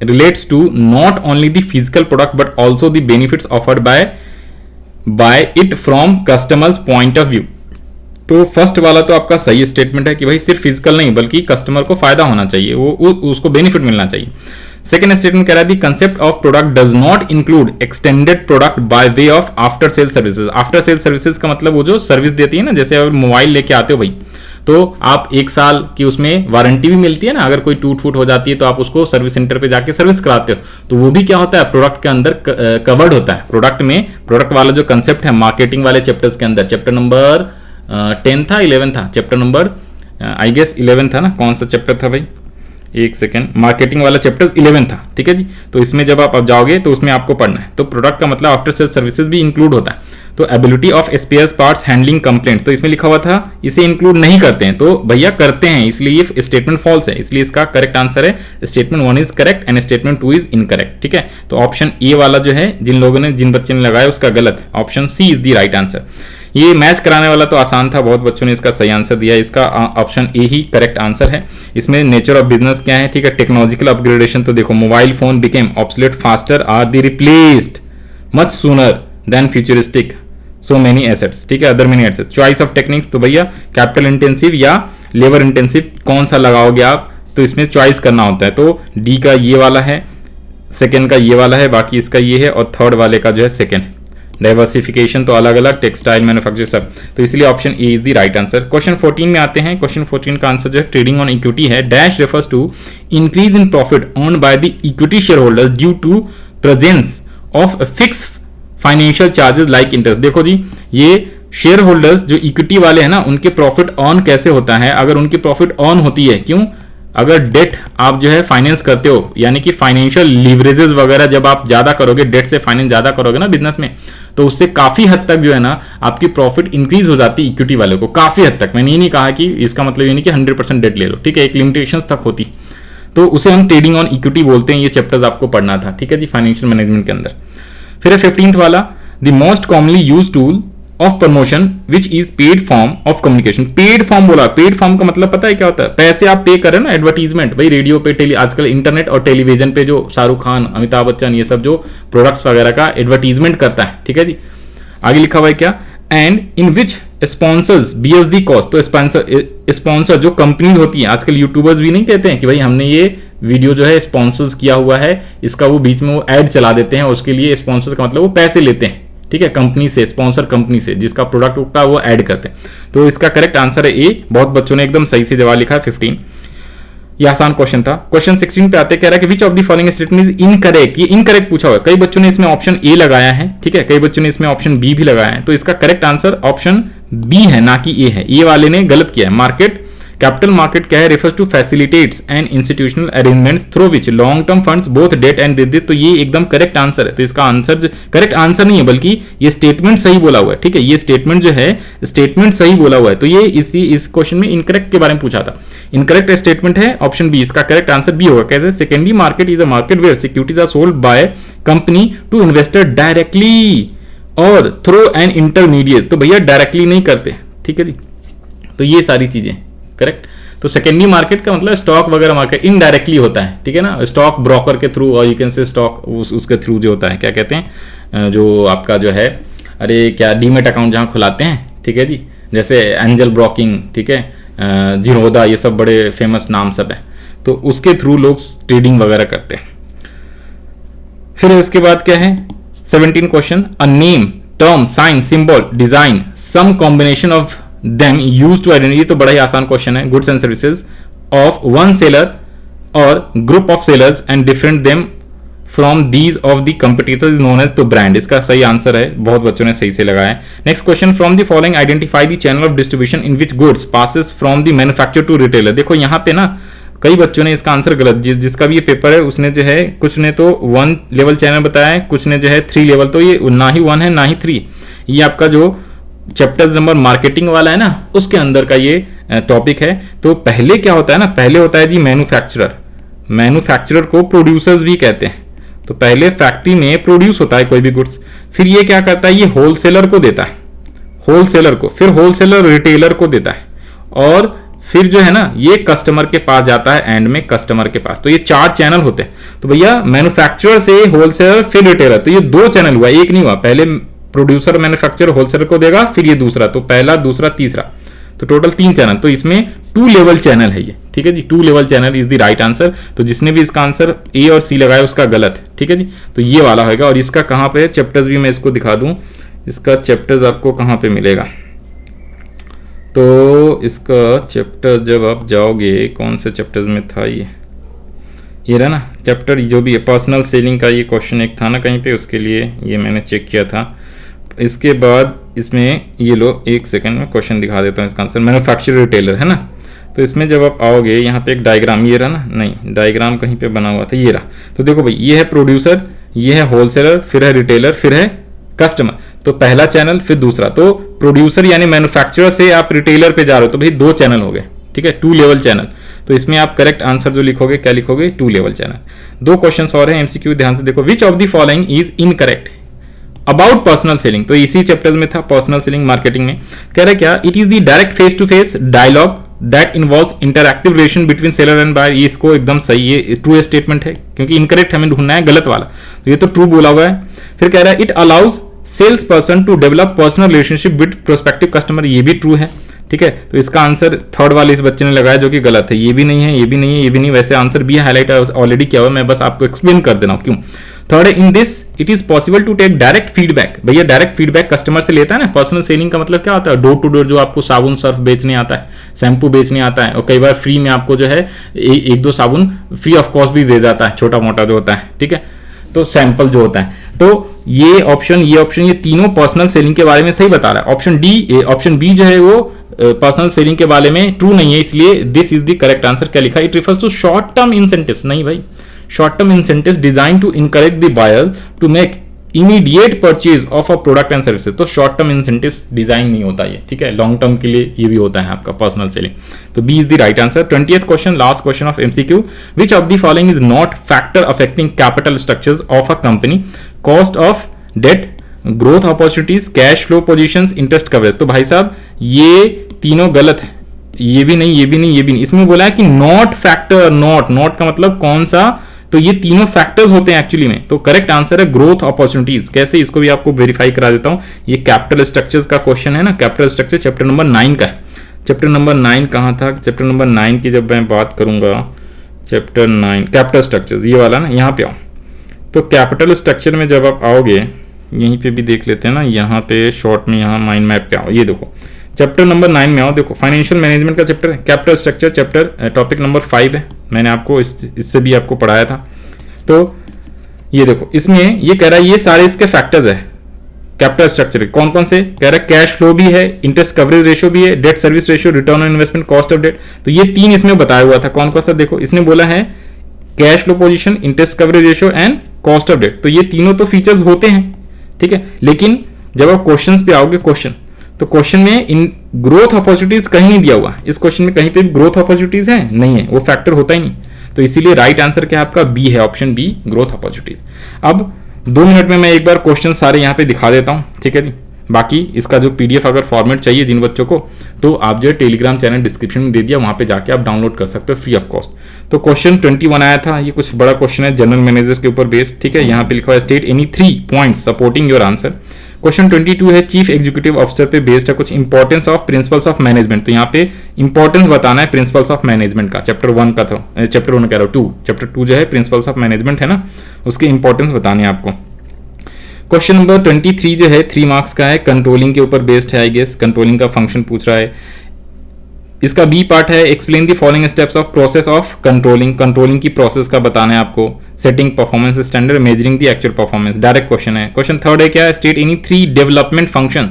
relates to not only the physical product but also the benefits offered by it from customers point of view. तो फर्स्ट वाला तो आपका सही स्टेटमेंट है कि भाई सिर्फ फिजिकल नहीं बल्कि कस्टमर को फायदा होना चाहिए, वो उसको बेनिफिट मिलना चाहिए। सेकेंड स्टेटमेंट कह रहा है the concept of product does not include extended product by way of after sale services. After sale services का मतलब वो जो सर्विस देती है ना, जैसे अगर मोबाइल लेके आते हो भाई तो आप 1 साल की उसमें वारंटी भी मिलती है ना, अगर कोई टूट फूट हो जाती है तो आप उसको सर्विस सेंटर पे जाके सर्विस कराते हो। तो वो भी क्या होता है, प्रोडक्ट के अंदर कवर्ड होता है। प्रोडक्ट में प्रोडक्ट वाला जो कंसेप्ट है मार्केटिंग वाले चैप्टर्स के अंदर, चैप्टर नंबर 10 था 11 था, चैप्टर नंबर आई गेस 11 था ना, कौन सा चैप्टर था भाई, एक सेकेंड, मार्केटिंग वाला चैप्टर 11 था। ठीक है जी, तो इसमें जब आप जाओगे तो उसमें आपको पढ़ना है। तो प्रोडक्ट का मतलब आफ्टर सेल सर्विसेज भी इंक्लूड होता है। तो ability of spare parts handling complaint, तो इसमें लिखा हुआ था इसे इंक्लूड नहीं करते हैं, तो भैया करते हैं, इसलिए ये स्टेटमेंट फॉल्स है। इसलिए इसका करेक्ट आंसर है statement 1 is correct and statement 2 is incorrect. ठीक है, तो ऑप्शन ए वाला जो है जिन बच्चे ने लगाया उसका गलत है, option C is the right answer. ये मैच कराने वाला तो आसान था, बहुत बच्चों ने इसका सही आंसर दिया। इसका option A he correct answer है। इसमें नेचर ऑफ बिजनेस क्या है, ठीक है, टेक्नोलॉजिकल अपग्रेडेशन, तो देखो mobile phone became obsolete faster are the replaced much sooner than futuristic so many assets, ठीक है, other many assets. Choice of techniques, तो भैया कैपिटल इंटेंसिव या लेबर इंटेंसिव कौन सा लगाओगे आप, तो इसमें चॉइस करना होता है। तो डी का ये वाला है, सेकेंड का ये वाला है, बाकी इसका ये है, और थर्ड वाले का जो है सेकेंड। डाइवर्सिफिकेशन तो अलग अलग, टेक्सटाइल मैन्युफैक्चर सब, तो इसलिए option A is the right answer. Question 14 में आते हैं। क्वेश्चन 14 का आंसर जो है ट्रेडिंग ऑन इक्विटी है। Dash refers to increase in profit owned by the equity shareholders due to presence of fix financial charges like interest. देखो जी, ये शेयर होल्डर्स जो इक्विटी वाले हैं ना, उनके प्रॉफिट ऑन कैसे होता है, अगर उनकी प्रॉफिट ऑन होती है, क्यों, अगर डेट आप जो है फाइनेंस करते हो, यानी कि फाइनेंशियल लीवरेजेस वगैरह जब आप ज्यादा करोगे, डेट से फाइनेंस ज्यादा करोगे ना बिजनेस में, तो उससे काफी हद तक जो है ना आपकी प्रॉफिट इंक्रीज हो जाती है इक्विटी वाले को, काफी हद तक। मैंने ये नहीं कहा कि इसका मतलब ये नहीं कि 100% डेट ले लो, ठीक है, एक लिमिटेशन तक होती, तो उसे हम ट्रेडिंग ऑन इक्विटी बोलते हैं। ये चैप्टर्स आपको पढ़ना था, ठीक है जी, फाइनेंशियल मैनेजमेंट के अंदर। फिर है 15th वाला, the most commonly use tool of promotion which is paid form of communication. Paid form बोला, पेड फॉर्म का मतलब पता है क्या होता है, पैसे आप पे करें ना, एडवर्टीजमेंट, भाई रेडियो पे, आजकल इंटरनेट और टेलीविजन पे जो शाहरुख खान, अमिताभ बच्चन, ये सब जो प्रोडक्ट्स वगैरह का एडवर्टीजमेंट करता है, ठीक है जी। आगे लिखा हुआ है क्या, and in which sponsors bears the cost. तो स्पॉन्सर जो कंपनीज होती है, आजकल यूट्यूबर्स भी नहीं कहते हैं कि भाई हमने ये वीडियो जो है स्पॉन्सर्स किया हुआ है, इसका वो बीच में वो ऐड चला देते हैं, उसके लिए स्पॉन्सर का मतलब वो पैसे लेते हैं, ठीक है, कंपनी से, स्पॉन्सर कंपनी से, जिसका प्रोडक्ट का वो ऐड करते हैं। तो इसका करेक्ट आंसर है ए। बहुत बच्चों ने एकदम सही से जवाब लिखा है 15। ये आसान क्वेश्चन था। क्वेश्चन 16 पे आते, कह रहा है कि विच of the following statement is incorrect. ये इनकरेक्ट पूछा हुआ है, कई बच्चों ने इसमें ऑप्शन ए लगाया है, ठीक है, कई बच्चों ने इसमें ऑप्शन बी भी लगाया है, तो इसका करेक्ट आंसर ऑप्शन बी है, ना कि ए है। ए वाले ने गलत किया है। मार्केट, कैपिटल मार्केट क्या है, refers to facilitates and institutional arrangements through which long term funds both debt and this, तो ये एकदम करेक्ट आंसर है। तो इसका आंसर करेक्ट आंसर नहीं है, बल्कि ये स्टेटमेंट सही बोला हुआ है, ठीक है, ये स्टेटमेंट जो है स्टेटमेंट सही बोला हुआ है। तो ये इस क्वेश्चन में इनकरेक्ट के बारे में पूछा था, इनकरेक्ट स्टेटमेंट है ऑप्शन बी, इसका करेक्ट आंसर बी होगा। कैसे, secondary market is a market where securities are sold by company to investor directly और थ्रू एन इंटरमीडिएट। तो भैया डायरेक्टली नहीं करते, ठीक है जी, तो ये सारी चीजें करेक्ट। तो सेकेंडरी मार्केट का मतलब स्टॉक वगैरह मार्केट इनडायरेक्टली होता है, ठीक है ना, स्टॉक ब्रोकर के थ्रू, और यू कैन से स्टॉक उसके थ्रू जो होता है, क्या कहते हैं, जो आपका जो है, अरे क्या, डीमेट अकाउंट जहां खुलाते हैं, ठीक है जी, जैसे एंजल ब्रोकिंग, ठीक है, जीरोदा, ये सब बड़े फेमस नाम सब है, तो उसके थ्रू लोग ट्रेडिंग वगैरह करते हैं। फिर इसके बाद क्या है 17 question, a name, term, sign, symbol, design, some combination of them used to identify. तो बड़ा ही आसान क्वेश्चन है। Goods and services of one seller और group of sellers and different them from these of the competitors is known as the brand. इसका सही answer है, बहुत बच्चों ने सही से लगाया है। Next question, from the following identify the channel of distribution in which goods passes from the manufacture to retailer. देखो यहाँ पे ना कई बच्चों ने इसका आंसर गलत, जिसका भी ये पेपर है उसने जो है, कुछ ने तो 1 लेवल चैनल बताया है, कुछ ने जो है 3 लेवल, तो ये ना ही 1 है ना ही 3। ये आपका जो चैप्टर नंबर मार्केटिंग वाला है ना, उसके अंदर का ये टॉपिक है। तो पहले क्या होता है ना, पहले होता है जी मैन्युफैक्चरर, मैन्युफैक्चरर को प्रोड्यूसर्स भी कहते हैं। तो पहले फैक्ट्री में प्रोड्यूस होता है कोई भी गुड्स, फिर ये क्या करता है, ये होलसेलर को देता है, होलसेलर को, फिर होलसेलर रिटेलर को देता है, और फिर जो है ना ये कस्टमर के पास जाता है, एंड में कस्टमर के पास। तो ये 4 चैनल होते हैं। तो भैया मैन्युफैक्चरर से होलसेलर फिर रिटेलर, तो ये 2 चैनल हुआ, एक नहीं हुआ। पहले प्रोड्यूसर मैन्युफैक्चरर होलसेलर को देगा, फिर ये दूसरा, तो पहला, दूसरा, तीसरा, तो टोटल 3 चैनल। तो इसमें 2 लेवल चैनल है ये, ठीक है जी, 2 level channel is the right answer. तो जिसने भी इसका आंसर ए और सी लगाया उसका गलत है, ठीक है जी। तो ये वाला होगा। और इसका कहां पे चैप्टर्स भी मैं इसको दिखा दूं, इसका चैप्टर्स आपको कहां पे मिलेगा। तो इसका चैप्टर जब आप जाओगे, कौन से चैप्टर्स में था ये रहा ना चैप्टर, जो भी है पर्सनल सेलिंग का, ये क्वेश्चन एक था ना कहीं पे, उसके लिए ये मैंने चेक किया था। इसके बाद इसमें ये लो, एक सेकंड में क्वेश्चन दिखा देता हूँ इसका आंसर, मैन्युफैक्चरर रिटेलर है ना। तो इसमें जब आप आओगे यहाँ पे एक डायग्राम, ये रहा ना, नहीं डायग्राम कहीं पे बना हुआ था, ये रहा। तो देखो भाई, ये है प्रोड्यूसर, ये है होलसेलर, फिर है रिटेलर, फिर है कस्टमर। तो पहला चैनल, फिर दूसरा। तो प्रोड्यूसर यानी मैन्युफैक्चरर से आप रिटेलर पे जा रहे हो, तो भाई 2 चैनल हो गए, ठीक है, 2 लेवल चैनल। तो इसमें आप करेक्ट आंसर जो लिखोगे, क्या लिखोगे, 2 लेवल चैनल। 2 क्वेश्चन और है एमसीक्यू, ध्यान से देखो। विच of the following is incorrect about personal selling, तो इसी चैप्टर्स में था पर्सनल सेलिंग मार्केटिंग में। कह रहा है क्या, it is the direct face to face dialogue that involves interactive relation between seller and buyer. ये इसको एकदम सही, ये ट्रू स्टेटमेंट है, क्योंकि इनकरेक्ट हमें ढूंढना है गलत वाला, तो ये तो ट्रू बोला हुआ है। फिर कह रहा है it allows sales person to develop personal relationship with prospective customer, ये भी ट्रू है, ठीक है। तो इसका आंसर थर्ड वाले इस बच्चे ने लगाया जो कि गलत है, ये भी नहीं है, ये भी नहीं है, ये भी नहीं। वैसे आंसर भी हाईलाइट ऑलरेडी किया हुआ, मैं बस आपको एक्सप्लेन कर दे रहा हूं क्यों। थर्ड है, in this it is possible to take direct feedback. भैया डायरेक्त फीडबैक कस्टमर से लेता है ना। पर्सनल सेलिंग का मतलब क्या होता है, डोर टू डोर जो आपको साबुन सर्फ बेचने आता है, शैम्पू बेचने आता है, और कई बार फ्री में आपको जो है एक दो साबुन फ्री ऑफ कॉस्ट भी दे जाता है, छोटा मोटा जो होता है, ठीक है। तो सैंपल जो होता है, तो ये ऑप्शन ये तीनों पर्सनल सेलिंग के बारे में सही बता रहा है। ऑप्शन बी जो है वो पर्सनल सेलिंग के बारे में ट्रू नहीं है, इसलिए this is the correct answer. क्या लिखा, it refers to short term incentives. नहीं भाई, short term incentives design to encourage the buyer to make immediate purchase of a product and services. तो शॉर्ट टर्म इंसेंटिव्स डिजाइन नहीं होता ये, ठीक है, लॉन्ग टर्म के लिए ये भी होता है आपका पर्सनल सेलिंग। तो B is the right answer. 20th question, last question of MCQ, which of the following is not factor affecting capital structures of a company, cost of debt, growth opportunities, cash flow positions, interest coverage. तो भाई साहब ये तीनों गलत है, ये भी नहीं, ये भी नहीं, ये भी नहीं। इसमें बोला है कि नॉट फैक्टर, नॉट का मतलब कौन सा, तो ये तीनों फैक्टर्स होते हैं एक्चुअली में। तो करेक्ट आंसर है ग्रोथ अपॉर्चुनिटीज। कैसे, इसको भी आपको वेरीफाई करा देता हूं। ये कैपिटल स्ट्रक्चर्स का क्वेश्चन है ना, कैपिटल स्ट्रक्चर चैप्टर नंबर 9 का है। चैप्टर नंबर 9 कहां था, चैप्टर नंबर 9 की जब मैं बात करूंगा, चैप्टर 9 कैपिटल स्ट्रक्चर्स, ये वाला ना, यहां पे आओ। तो कैपिटल स्ट्रक्चर में जब आप आओगे, यहीं पे भी देख लेते हैं ना, यहाँ पे शॉर्ट में, यहाँ माइंड मैप पे आओ, ये देखो चैप्टर नंबर 9 में आओ। देखो फाइनेंशियल मैनेजमेंट का चैप्टर है, capital structure chapter topic number 5 है। मैंने आपको इससे भी आपको पढ़ाया था। तो ये देखो, इसमें ये कह रहा है ये सारे इसके फैक्टर्स है कैपिटल स्ट्रक्चर। कौन कौन से कह रहा है, कैश फ्लो भी है, इंटरेस्ट कवरेज रेशियो भी है, debt service ratio, return on investment, cost of debt. तो ये तीन इसमें बताया हुआ था। कौन कौन सा, देखो इसने बोला है cash flow position, interest coverage ratio and cost of debt. तो ये तीनों तो फीचर्स होते हैं, ठीक है। लेकिन जब आप क्वेश्चंस पे आओगे, तो क्वेश्चन में इन ग्रोथ अपॉर्चुनिटीज कहीं नहीं दिया हुआ। इस क्वेश्चन में कहीं पे भी ग्रोथ अपॉर्चुनिटीज है नहीं है, वो फैक्टर होता ही नहीं। तो इसीलिए राइट आंसर क्या आपका बी है, ऑप्शन बी, ग्रोथ अपॉर्चुनिटीज। अब 2 मिनट में मैं एक बार क्वेश्चन सारे यहाँ पे दिखा देता हूँ, ठीक है जी। बाकी इसका जो पीडीएफ अगर फॉर्मेट चाहिए जिन बच्चों को, तो आप जो है टेलीग्राम चैनल डिस्क्रिप्शन में दे दिया, वहां पे जाके आप डाउनलोड कर सकते हो फ्री ऑफ कॉस्ट। तो क्वेश्चन 21 आया था, ये कुछ बड़ा क्वेश्चन है जनरल मैनेजर के ऊपर बेस्ड, ठीक है। यहाँ पे लिखा है state any 3 points supporting your answer. Question 22 है चीफ एग्जीक्यूटिव ऑफिसर पे बेस्ड है, कुछ importance of principles of management. तो यहाँ पे इंपॉर्टेंस बताना है प्रिंसिपल्स ऑफ मैनेजमेंट का, चैप्टर 1 का था, चैप्टर 1 कह रहा हूँ 2, चैप्टर 2 जो है प्रिंसिपल्स ऑफ मैनेजमेंट है ना, उसके इंपॉर्टेंस बताने हैं आपको। क्वेश्चन नंबर 23 जो है 3 मार्क्स का है, कंट्रोलिंग के ऊपर बेस्ड है, आई गेस कंट्रोलिंग का फंक्शन पूछ रहा है। इसका बी पार्ट है explain the following steps of process of controlling की प्रोसेस का बताना है आपको, setting performance standard, measuring the actual performance. Direct question है। क्वेश्चन 3 है क्या, state any 3 development function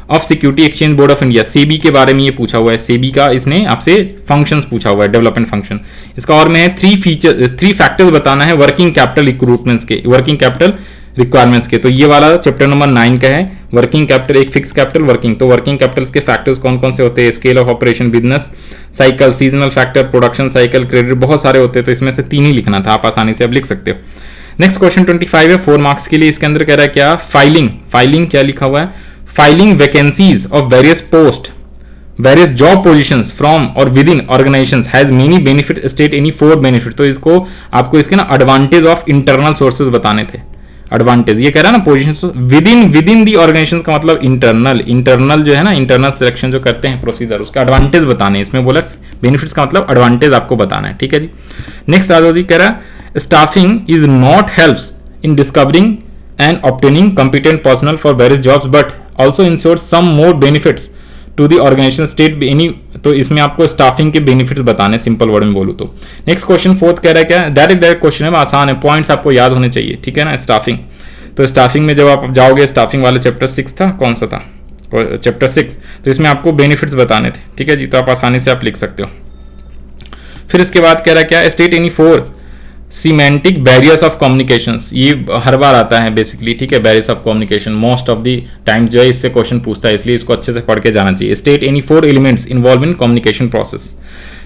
of security exchange board of India. SEBI के बारे में ये पूछा हुआ है, सेबी का इसने आपसे फंक्शंस पूछा हुआ है, डेवलपमेंट फंक्शन। इसका और में 3 फैक्टर्स बताना है वर्किंग कैपिटल रिक्रूटमेंट्स के, वर्किंग कैपिटल रिक्वायरमेंट्स के। तो ये वाला चैप्टर नंबर 9 का है, वर्किंग कैपिटल, एक फिक्स कैपिटल, वर्किंग। तो वर्किंग कैपिटल के फैक्टर्स कौन कौन से होते हैं, scale of operation, business cycle, seasonal factor, production cycle, credit, बहुत सारे होते हैं। तो इसमें से 3 ही लिखना था, आप आसानी से अब लिख सकते हो। नेक्स्ट क्वेश्चन 25 है 4 मार्क्स के लिए। इसके अंदर कह रहा है क्या, फाइलिंग क्या लिखा हुआ है, filling vacancies of various post, various job positions from और within organisations has many benefit, state any 4 benefit. तो इसको आपको इसके ना एडवांटेज ऑफ इंटरनल सोर्सेज बताने थे। एडवांटेज ये कह रहा है ना, position within the organisation का मतलब इंटरनल जो है ना, इंटरनल सिलेक्शन जो करते हैं प्रोसीजर, उसका एडवांटेज बताने। इसमें बोला बेनिफिट्स का मतलब एडवांटेज आपको बताना है, ठीक है जी। नेक्स्ट आ जाओ जी, कह रहा है staffing is not helps in discovering and obtaining competent personnel for various jobs but also ensures some more benefits to the organisation state any. तो इसमें आपको स्टाफिंग के बेनिफिट्स बताने, सिंपल वर्ड में बोलूं तो। नेक्स्ट क्वेश्चन 4 कह रहा है क्या, डायरेक्ट क्वेश्चन है, आसान है, पॉइंट्स आपको याद होने चाहिए, ठीक है ना। स्टाफिंग, तो स्टाफिंग में जब आप जाओगे, स्टाफिंग वाला चैप्टर 6 था, कौन सा था, चैप्टर 6। तो इसमें आपको बेनिफिट्स बताने थे, ठीक है जी। तो आप आसानी से आप लिख सकते हो। फिर इसके बाद कह रहा है क्या, state any 4 semantic barriers of communications. ये हर बार आता है बेसिकली, ठीक है, barriers of communication most of the time जो है इससे क्वेश्चन पूछता है, इसलिए इसको अच्छे से पढ़ के जाना चाहिए। State any 4 elements involve in communication process.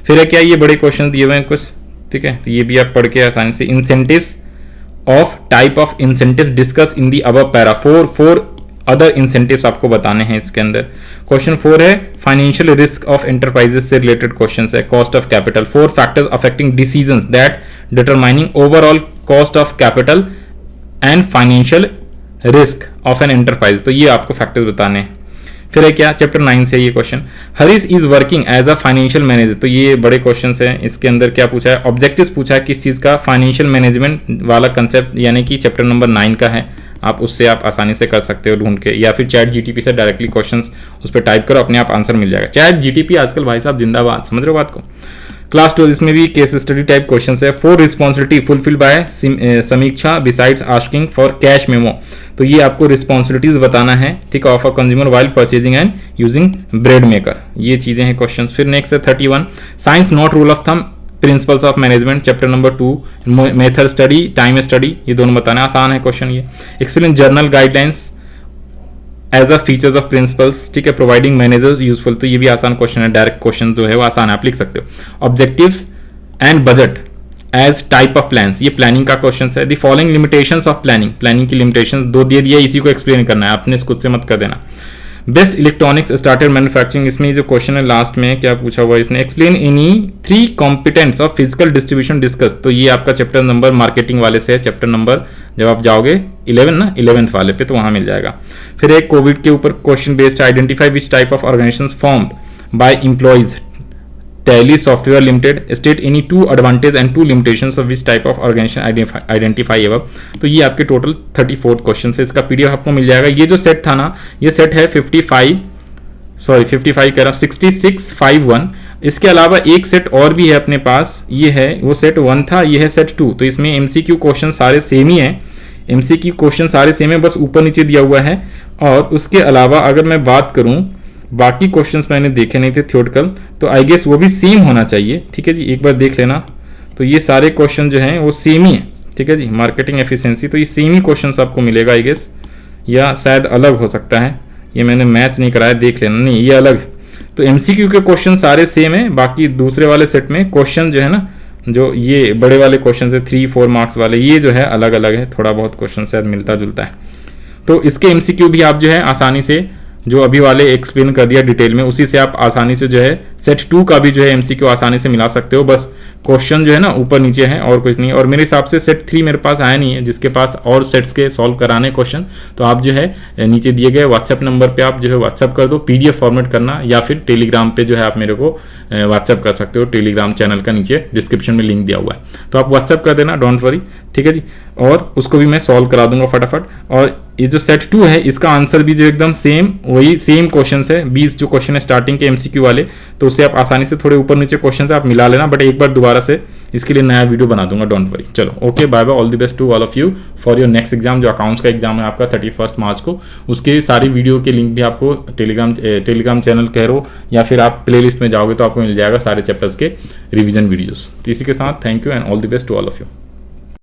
फिर है क्या, ये बड़े क्वेश्चन दिए हुए हैं कुछ, ठीक है, तो ये भी आप पढ़ के आसानी से। Incentives of type of incentive discuss in the above para. Four other incentives आपको बताने हैं इसके अंदर। क्वेश्चन 4 है फाइनेंशियल रिस्क ऑफ एंटरप्राइजेस से रिलेटेड क्वेश्चन है, cost of capital, 4 factors affecting decisions that determining overall cost of capital and financial risk of an enterprise. तो ये आपको फैक्टर्स बताने हैं। फिर है क्या, चैप्टर 9 से ये question, Harish is working as a financial manager. तो ये बड़े क्वेश्चन है। इसके अंदर क्या पूछा है, ऑब्जेक्टिव्स पूछा है किस चीज का, फाइनेंशियल मैनेजमेंट वाला कंसेप्ट, यानी कि चैप्टर नंबर 9 का है। आप उससे आप आसानी से कर सकते हो ढूंढ के, या फिर चैट जीटीपी से डायरेक्टली क्वेश्चंस उस पर टाइप करो, अपने आप आंसर मिल जाएगा। चैट जीटीपी आजकल भाई साहब जिंदाबाद, समझ रहे हो बात को। क्लास 12 इसमें भी केस स्टडी टाइप क्वेश्चन है। 4 responsibility fulfil by Samiksha besides asking for cash memo. तो ये आपको रिस्पॉन्सिबिलिटीज बताना है, ठीक है, of a consumer while purchasing and using bread maker. ये चीजें हैं क्वेश्चन। फिर नेक्स्ट है 31, science not rule of thumb principles of management, chapter number 2, method study, time study, ये दोनों बताना आसान है क्वेश्चन। ये explain general guidelines as a features of principles, ठीक है, प्रोवाइडिंग मैनेजर्स यूजफुल। तो ये भी आसान क्वेश्चन है, डायरेक्ट क्वेश्चन जो है वो आसान है, आप लिख सकते हो। Objectives and budget as type of plans, ये प्लानिंग का क्वेश्चन है। The following limitations of planning, planning की लिमिटेशंस 2 दे दिया, इसी को एक्सप्लेन करना है, आपने खुद से मत कर देना। बेस्ट इलेक्ट्रॉनिक्स स्टार्टेड मैन्युफैक्चरिंग, इसमें जो क्वेश्चन है लास्ट में क्या पूछा हुआ है इसने, explain any 3 competence of physical distribution discuss. तो ये आपका चैप्टर नंबर मार्केटिंग वाले से है, चैप्टर नंबर जब आप जाओगे 11 ना 11th वाले पे, तो वहां मिल जाएगा। फिर एक कोविड के ऊपर question based, identify which type of organisations formed by employees Tally Software Limited, state any 2 advantages and 2 limitations of which type of organization identify above। तो ये आपके टोटल 34 क्वेश्चन है। इसका पीडीएफ आपको मिल जाएगा। ये जो सेट था ना, ये सेट है 55 कह रहा हूँ 6651। इसके अलावा एक सेट और भी है अपने पास, ये है वो सेट 1 था, ये है सेट 2। तो इसमें एमसीक्यू क्वेश्चन सारे सेम ही है, एमसीक्यू क्वेश्चन सारे सेम है, बस ऊपर नीचे दिया हुआ है। और उसके अलावा अगर मैं बात करूं, बाकी क्वेश्चंस मैंने देखे नहीं थे थ्योरेटिकल, तो आई गेस वो भी सेम होना चाहिए, ठीक है जी, एक बार देख लेना। तो ये सारे क्वेश्चन जो हैं वो सेम ही है, ठीक है जी। मार्केटिंग एफिशिएंसी, तो ये सेम ही क्वेश्चंस आपको मिलेगा आई गेस, या शायद अलग हो सकता है, ये मैंने मैच नहीं कराया, देख लेना। नहीं, ये अलग है। तो एमसीक्यू के क्वेश्चन सारे सेम है, बाकी दूसरे वाले सेट में क्वेश्चन जो है ना, जो ये बड़े वाले क्वेश्चन है 3-4 मार्क्स वाले, ये जो है अलग अलग है, थोड़ा बहुत क्वेश्चन शायद मिलता जुलता है। तो इसके एमसीक्यू भी आप जो है आसानी से, जो अभी वाले एक्सप्लेन कर दिया डिटेल में, उसी से आप आसानी से जो है सेट 2 का भी जो है एमसीक्यू आसानी से मिला सकते हो। बस क्वेश्चन जो है ना ऊपर नीचे है और कुछ नहीं। और मेरे हिसाब से सेट 3 मेरे पास आया नहीं है, जिसके पास और सेट्स के सॉल्व कराने क्वेश्चन, तो आप जो है नीचे दिए गए व्हाट्सएप नंबर पे आप जो है व्हाट्सएप कर दो, पीडीएफ फॉर्मेट करना, या फिर टेलीग्राम पे जो है आप मेरे को व्हाट्सएप कर सकते हो। टेलीग्राम चैनल का नीचे डिस्क्रिप्शन में लिंक दिया हुआ है, तो आप व्हाट्सएप कर देना, डोंट वरी, ठीक है जी। और उसको भी मैं सॉल्व करा दूंगा फटाफट। और ये जो सेट 2 है इसका आंसर भी जो एकदम सेम, वही सेम क्वेश्चन है, 20 जो क्वेश्चन है स्टार्टिंग के एमसीक्यू वाले, तो उससे आप आसानी से थोड़े ऊपर नीचे क्वेश्चन आप मिला लेना। बट एक बार दोबारा से इसके लिए नया वीडियो बना दूंगा, डोंट वरी। चलो okay, bye bye, all the best to all of you for your next exam, जो अकाउंट्स का एग्जाम है आपका 31 मार्च को। उसके सारी वीडियो के लिंक भी आपको टेलीग्राम चैनल कह रो, या फिर आप प्ले लिस्ट में जाओगे तो आपको मिल जाएगा सारे चैप्टर्स के रिविजन वीडियोस। तो इसी के साथ thank you and all the best to all of you.